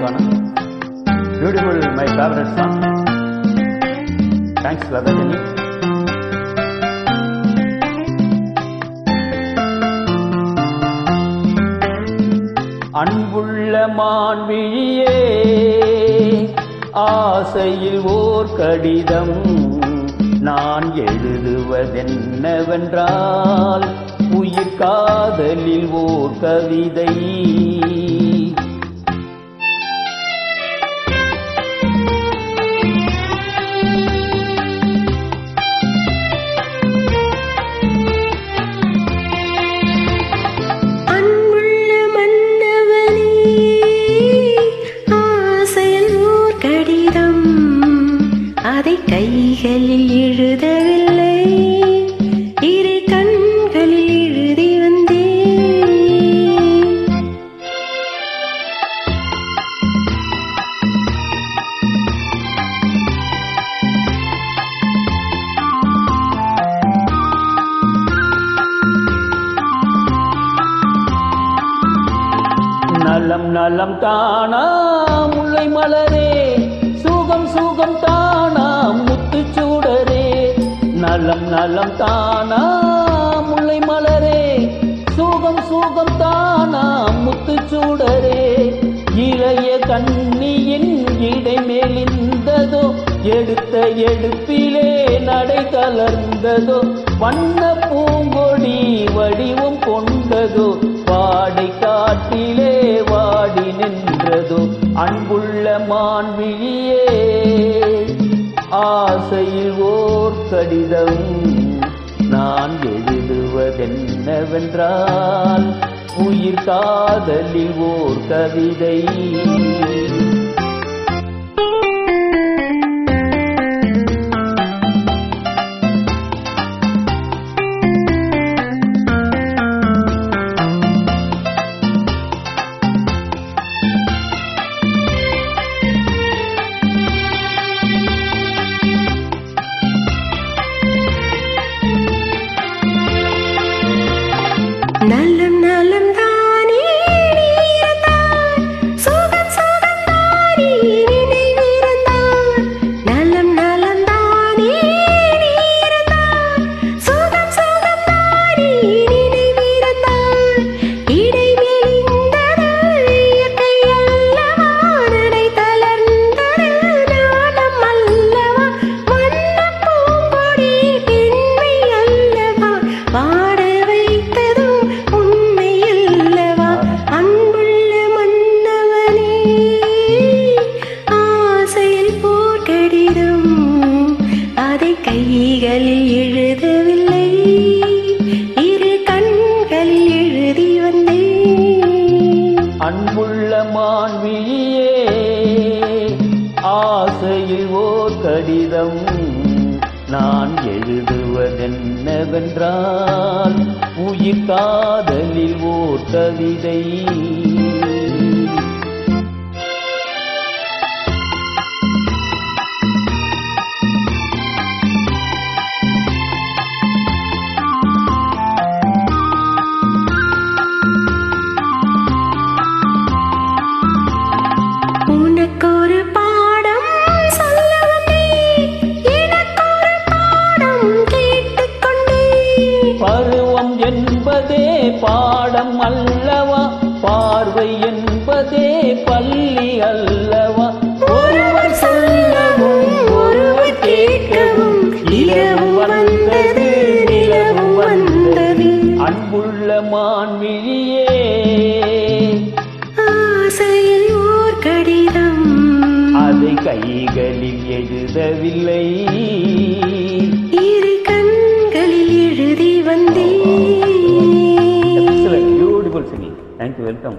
Swana. Beautiful, my favorite song. Thanks, Lata Jani. அன்புள்ள மான்விழியே, ஆசையில் ஓர் கடிதம் நான் எழுதுவதென்னவென்றால், உயிர் காதலில் ஓர் கவிதை. அதை கைகளில் எழுதவில்லை, இரு கண்களில் எழுதி வந்தேன். நலம் நலம் தானா முல்லை மலரே, சுகம் சுகம் தானா முத்துச்சூடரே. நலம் நலம் தானா முல்லை மலரே, சுகம் சுகம் தானா முத்துச்சூடரே. இளைய கண்ணியின் இடை மேலிந்ததோ, எடுத்த எடுப்பிலே நடை தளர்ந்ததோ. வண்ண பூங்கொடி வடிவம் கொண்டதோ, வாடை காட்டிலே வாடி நின்றதோ. அன்புள்ள மான்விழியே, ஆசையில் ஓர் கடிதம் நான் எழுதுவதென்னவென்றால், உயிர் காதலில் ஓர் கவிதை. நலம் நலம் தானே நீர்தான், சுகம் சுகம் தானே நினைவிருந்தான். நலம் நலம் தானே நீர்தான், சுகம் சுகம் தானே நினைவிருந்தான். இடை மெலிந்தது இயற்கை அல்லவா, நடை தளர்ந்தது நாணம் அல்லவா. வண்ண பூங்கொடி பெண்மை அல்லவா, வாட வைத்ததும் உண்மை அல்லவா. அன்புள்ள மன்னவனே, ஆசையில் போர் கடிதம் அதை கைகளில் எழுதவில்லை, இரு கண்களில் எழுதி வந்தேன். அன்புள்ள மான்விழியே, ஆசையில் ஓர் கடிதம் நான் எழுதுவதென்னவென்றால், உயிர் காதலில் ஓர் கவிதை. உனக்கொரு பாடம் சொல்ல வந்தேன், எனக்கொரு பாடம் கேட்டுக்கொண்டேன். பருவம் என்பதே பாடம் அல்லவா, பார்வை என்பதே பள்ளி அல்லவா. ஒருவர் சொல்லவும் ஒருவர் கேட்கவும், இரவும் வந்தது நிலவும் வந்தது. அன்புள்ள மான்விழியே, ஆசையில் ஓர் கடிதம் அதை கைகளில் எழுதவில்லை, இரு கண்களில் எழுதி வந்தேன். Excellent, beautiful singing. Thank you, welcome.